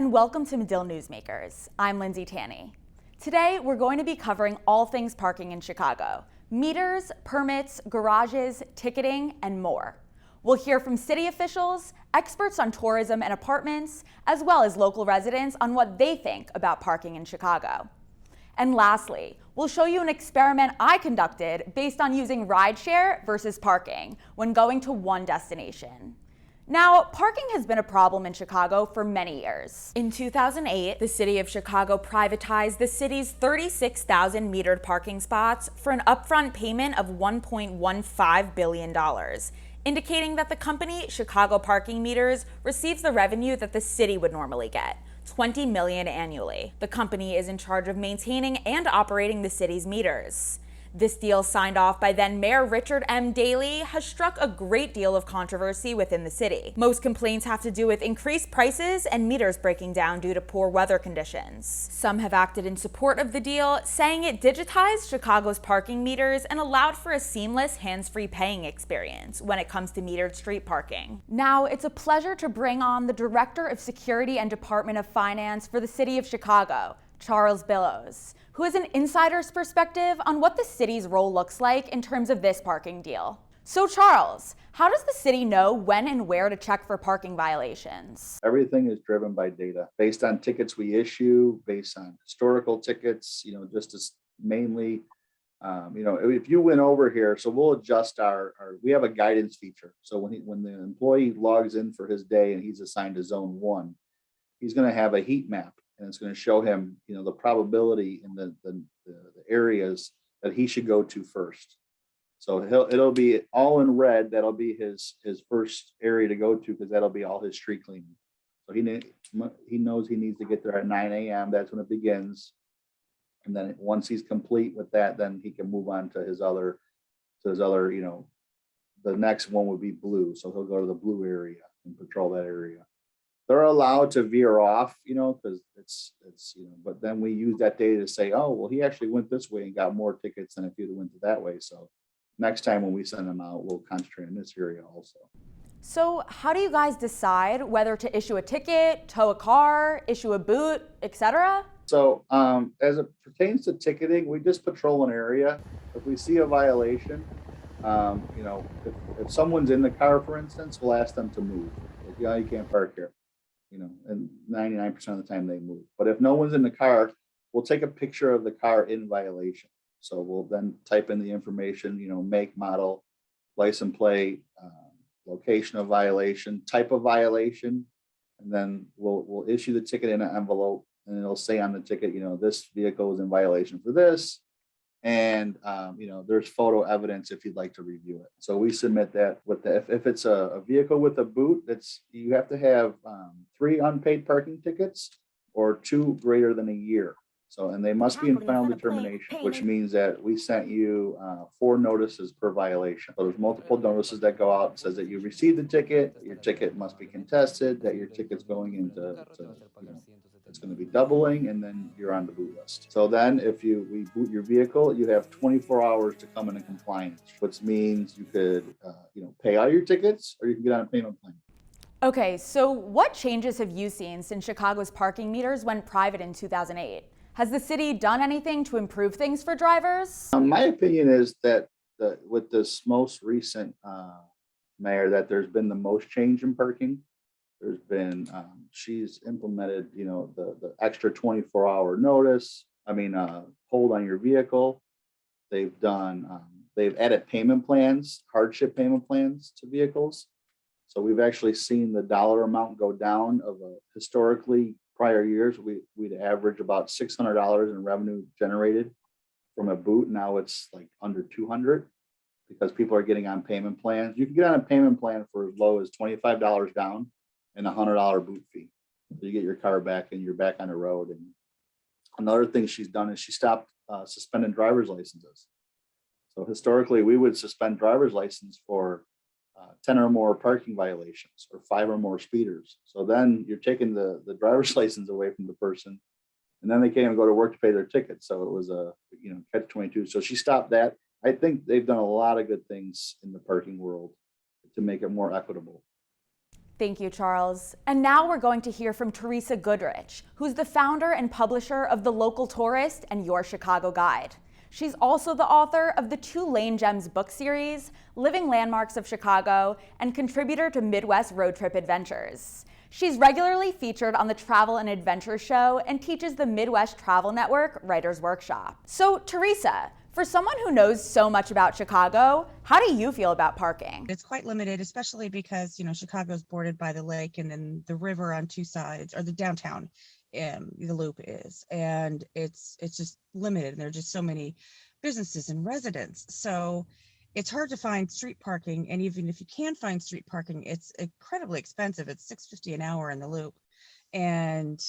and welcome to Medill Newsmakers. I'm Lindsay Tanney. Today, we're going to be covering all things parking in Chicago: meters, permits, garages, ticketing, and more. We'll hear from city officials, experts on tourism and apartments, as well as local residents on what they think about parking in Chicago. And lastly, we'll show you an experiment I conducted based on using rideshare versus parking when going to one destination. Now, parking has been a problem in Chicago for many years. In 2008, the city of Chicago privatized the city's 36,000 metered parking spots for an upfront payment of $1.15 billion, indicating that the company, Chicago Parking Meters, receives the revenue that the city would normally get, $20 million annually. The company is in charge of maintaining and operating the city's meters. This deal, signed off by then Mayor Richard M. Daley, has struck a great deal of controversy within the city. Most complaints have to do with increased prices and meters breaking down due to poor weather conditions. Some have acted in support of the deal, saying it digitized Chicago's parking meters and allowed for a seamless, hands-free paying experience when it comes to metered street parking. Now, it's a pleasure to bring on the Director of Security and Department of Finance for the City of Chicago, Charles Billows, who has an insider's perspective on what the city's role looks like in terms of this parking deal. So Charles, how does the city know when and where to check for parking violations? Everything is driven by data based on tickets we issue, based on historical tickets, just as mainly, if you went over here, so we'll adjust we have a guidance feature. So when the employee logs in for his day and he's assigned to zone 1, he's going to have a heat map. And it's going to show him, the probability in the areas that he should go to first. So it'll be all in red. That'll be his first area to go to, because that'll be all his street cleaning. So he knows he needs to get there at 9 a.m. That's when it begins. And then once he's complete with that, then he can move on to his other, the next one would be blue. So he'll go to the blue area and patrol that area. They're allowed to veer off, because it's but then we use that data to say, oh, well, he actually went this way and got more tickets than if he'd went that way. So next time when we send them out, we'll concentrate in this area also. So how do you guys decide whether to issue a ticket, tow a if issue a boot, etc.? So as it pertains to ticketing, we just patrol an area. If we see a violation, if someone's in the car, for instance, we'll ask them to move. Like, yeah, you can't park here. And 99% of the time they move. But if no one's in the car, we'll take a picture of the car in violation. So we'll then type in the information, make, model, license plate, location of violation, type of violation, and then we'll issue the ticket in an envelope, and it'll say on the ticket, this vehicle is in violation for this. And there's photo evidence if you'd like to review it. So we submit that with if it's a vehicle with a boot, you have to have 3 unpaid parking tickets or 2 greater than a year. So, and they must be in final determination, which means that we sent you 4 notices per violation. So there's multiple notices that go out and says that you received the ticket, your ticket must be contested, that your ticket's going into it's going to be doubling, and then you're on the boot list. So then if we boot your vehicle, you have 24 hours to come into compliance, which means you could pay all your tickets, or you can get on a payment plan. Okay, so what changes have you seen since Chicago's parking meters went private in 2008? Has the city done anything to improve things for drivers? My opinion is that with this most recent mayor, that there's been the most change in parking. There's been, she's implemented, the extra 24-hour notice. Hold on your vehicle. They've added payment plans, hardship payment plans to vehicles. So we've actually seen the dollar amount go down of historically prior years. We'd average about $600 in revenue generated from a boot. Now it's like under 200 because people are getting on payment plans. You can get on a payment plan for as low as $25 down and a $100 boot fee. So you get your car back and you're back on the road. And another thing she's done is she stopped suspending driver's licenses. So historically, we would suspend driver's license for 10 or more parking violations or 5 or more speeders. So then you're taking the driver's license away from the person, and then they can't even go to work to pay their ticket. So it was a catch-22. So she stopped that. I think they've done a lot of good things in the parking world to make it more equitable. Thank you, Charles. And now we're going to hear from Teresa Goodrich, who's the founder and publisher of The Local Tourist and Your Chicago Guide. She's also the author of the 2 Lane Gems book series, Living Landmarks of Chicago, and contributor to Midwest Road Trip Adventures. She's regularly featured on the Travel and Adventure Show and teaches the Midwest Travel Network Writers Workshop. So, Teresa, for someone who knows so much about Chicago, how do you feel about parking? It's quite limited, especially because, Chicago is bordered by the lake and then the river on 2 sides, or the downtown, the loop is, and it's just limited. There are just so many businesses and residents. So it's hard to find street parking. And even if you can find street parking, it's incredibly expensive. It's $6.50 an hour in the loop. And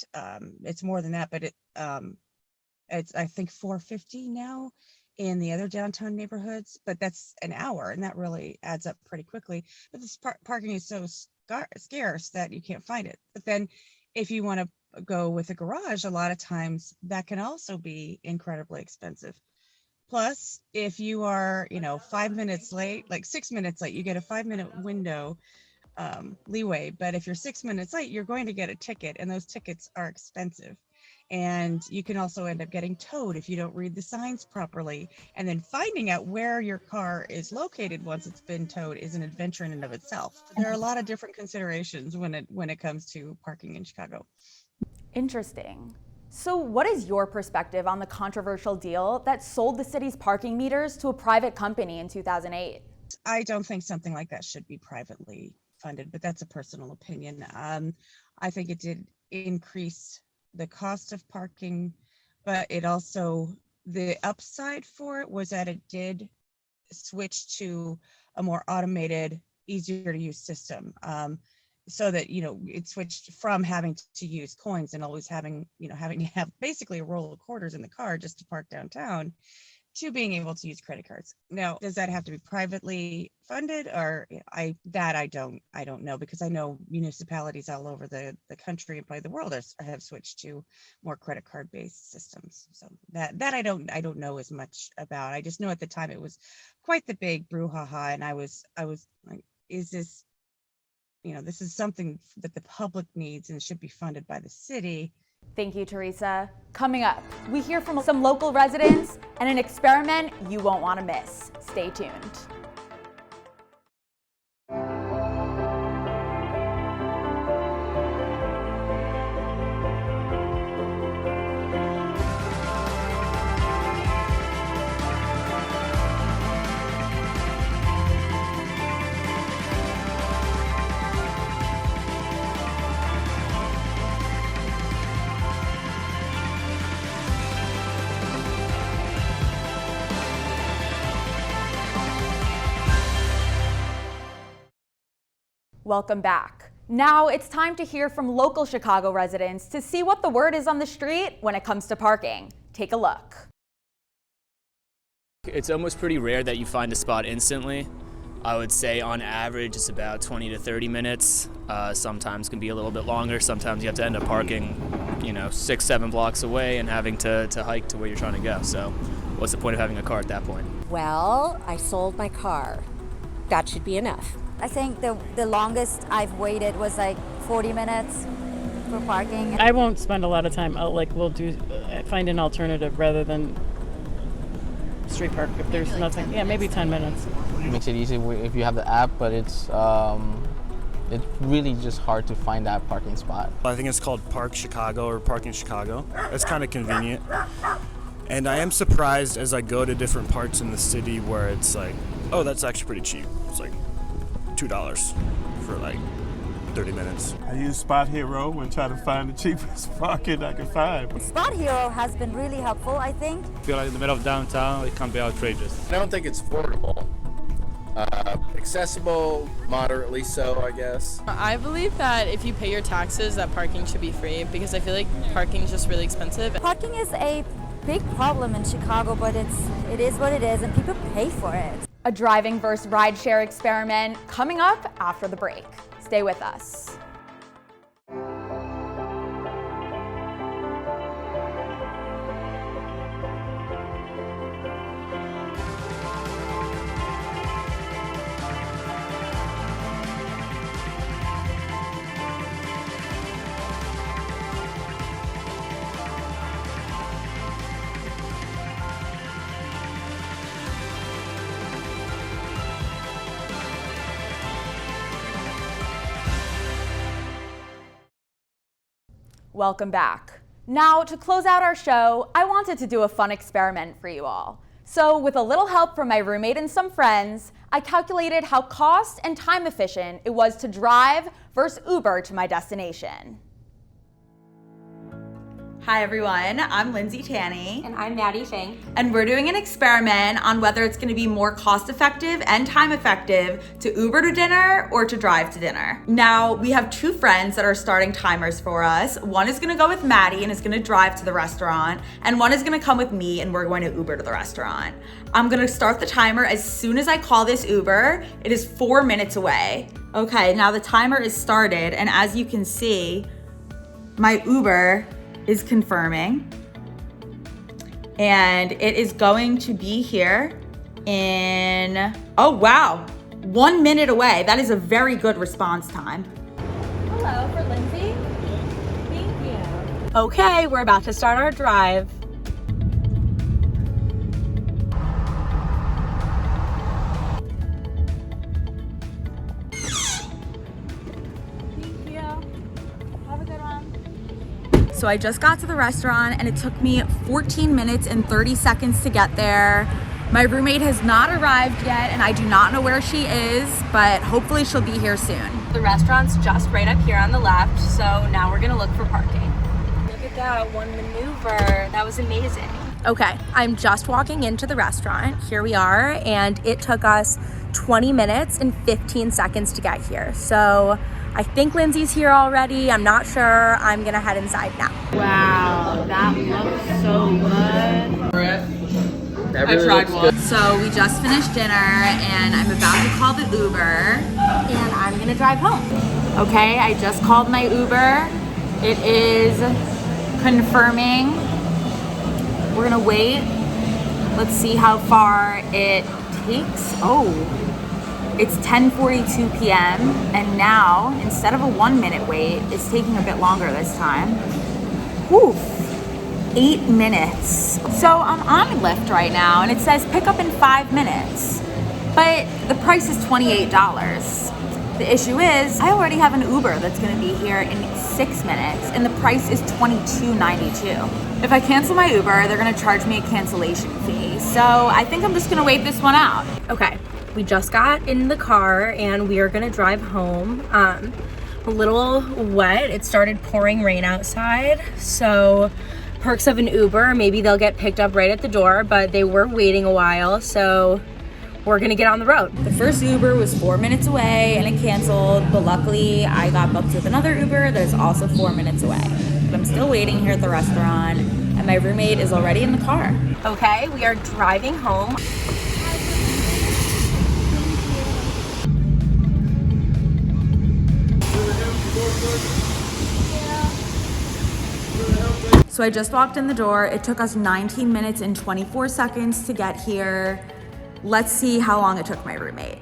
it's more than that, but it's, I think, $4.50 now in the other downtown neighborhoods, but that's an hour, and that really adds up pretty quickly. But this parking is so scarce that you can't find it. But then if you want to go with a garage, a lot of times that can also be incredibly expensive. Plus, if you are, 5 minutes late, like 6 minutes late, you get a 5-minute window leeway. But if you're 6 minutes late, you're going to get a ticket, and those tickets are expensive. And you can also end up getting towed if you don't read the signs properly. And then finding out where your car is located once it's been towed is an adventure in and of itself. There are a lot of different considerations when it comes to parking in Chicago. Interesting. So what is your perspective on the controversial deal that sold the city's parking meters to a private company in 2008? I don't think something like that should be privately funded, but that's a personal opinion. I think it did increase the cost of parking, but it also, the upside for it was that it did switch to a more automated, easier to use system. So that, it switched from having to use coins and always having to have basically a roll of quarters in the car just to park downtown, to being able to use credit cards. Now, does that have to be privately funded, or I don't know, because I know municipalities all over the country and probably the world have switched to more credit card based systems. So that I don't know as much about. I just know at the time it was quite the big brouhaha, and I was like, is this, this is something that the public needs and should be funded by the city. Thank you, Teresa. Coming up, we hear from some local residents and an experiment you won't want to miss. Stay tuned. Welcome back. Now it's time to hear from local Chicago residents to see what the word is on the street when it comes to parking. Take a look. It's almost pretty rare that you find a spot instantly. I would say on average it's about 20 to 30 minutes. Sometimes can be a little bit longer. Sometimes you have to end up parking, 6-7 blocks away and having to hike to where you're trying to go. So what's the point of having a car at that point? Well, I sold my car. That should be enough. I think the longest I've waited was like 40 minutes for parking. I won't spend a lot of time out. We'll find an alternative rather than street park if there's nothing. Yeah, maybe 10 minutes. It makes it easy if you have the app, but it's really just hard to find that parking spot. I think it's called Park Chicago or Park in Chicago. It's kind of convenient. And I am surprised as I go to different parts in the city where it's like, oh, that's actually pretty cheap. It's like $2 for like 30 minutes. I use Spot Hero and try to find the cheapest parking I can find. Spot Hero has been really helpful, I think. If you're in the middle of downtown, it can be outrageous. I don't think it's affordable. Accessible, moderately so, I guess. I believe that if you pay your taxes, that parking should be free, because I feel like parking is just really expensive. Parking is a big problem in Chicago, but it is what it is, and people pay for it. A driving versus rideshare experiment coming up after the break. Stay with us. welcome back. Now, to close out our show, I wanted to do a fun experiment for you all. So with a little help from my roommate and some friends, I calculated how cost and time efficient it was to drive versus Uber to my destination. Hi everyone, I'm Lindsay Tanney. And I'm Maddie Fink. And we're doing an experiment on whether it's gonna be more cost effective and time effective to Uber to dinner or to drive to dinner. Now, we have two friends that are starting timers for us. One is gonna go with Maddie and is gonna drive to the restaurant, and one is gonna come with me and we're going to Uber to the restaurant. I'm gonna start the timer as soon as I call this Uber. It is 4 minutes away. Okay, now the timer is started, and as you can see, my Uber is confirming, and it is going to be here in, oh wow, 1 minute away. That is a very good response time. Hello, for Lindsay. Thank you. Okay, we're about to start our drive. Thank you. Have a good one. So I just got to the restaurant and it took me 14 minutes and 30 seconds to get there. My roommate has not arrived yet and I do not know where she is, but hopefully she'll be here soon. The restaurant's just right up here on the left, so now we're gonna look for parking. Look at that one maneuver. That was amazing. Okay, I'm just walking into the restaurant. Here we are, and it took us 20 minutes and 15 seconds to get here. So I think Lindsay's here already. I'm not sure. I'm gonna head inside now. Wow, that looks so good. I tried one. So we just finished dinner and I'm about to call the Uber and I'm gonna drive home. Okay, I just called my Uber. It is confirming. We're gonna wait. Let's see how far it takes. Oh. It's 10:42 p.m. and now, instead of a 1 minute wait, it's taking a bit longer this time. Whew, 8 minutes. So I'm on Lyft right now and it says pick up in 5 minutes, but the price is $28. The issue is I already have an Uber that's gonna be here in 6 minutes and the price is $22.92. If I cancel my Uber, they're gonna charge me a cancellation fee. So I think I'm just gonna wait this one out. Okay. We just got in the car and we are gonna drive home. A little wet. It started pouring rain outside. So perks of an Uber, maybe they'll get picked up right at the door, but they were waiting a while. So we're gonna get on the road. The first Uber was 4 minutes away and it canceled, but luckily I got booked with another Uber that is also 4 minutes away. But I'm still waiting here at the restaurant and my roommate is already in the car. Okay, we are driving home. So I just walked in the door. It took us 19 minutes and 24 seconds to get here. Let's see how long it took my roommate.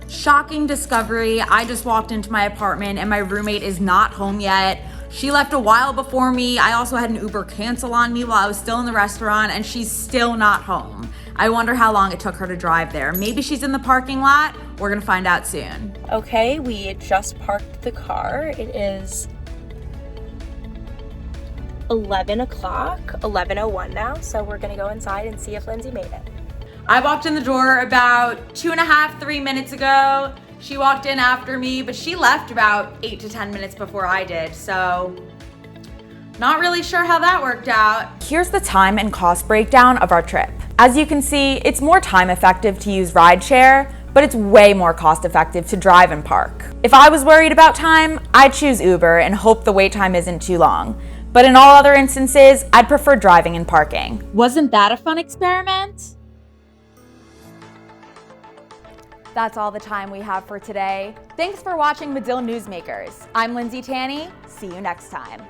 Shocking discovery. I just walked into my apartment and my roommate is not home yet. She left a while before me. I also had an Uber cancel on me while I was still in the restaurant and she's still not home. I wonder how long it took her to drive there. Maybe she's in the parking lot. We're gonna find out soon. Okay, we just parked the car. It is 11 o'clock, 11:01 now, so we're gonna go inside and see if Lindsay made it. I walked in the door about 2.5, 3 minutes ago. She walked in after me, but she left about 8 to 10 minutes before I did, so not really sure how that worked out. Here's the time and cost breakdown of our trip. As you can see, it's more time effective to use rideshare, but it's way more cost effective to drive and park. If I was worried about time, I'd choose Uber and hope the wait time isn't too long. But in all other instances, I'd prefer driving and parking. Wasn't that a fun experiment? That's all the time we have for today. Thanks for watching Medill Newsmakers. I'm Lindsay Tanney. See you next time.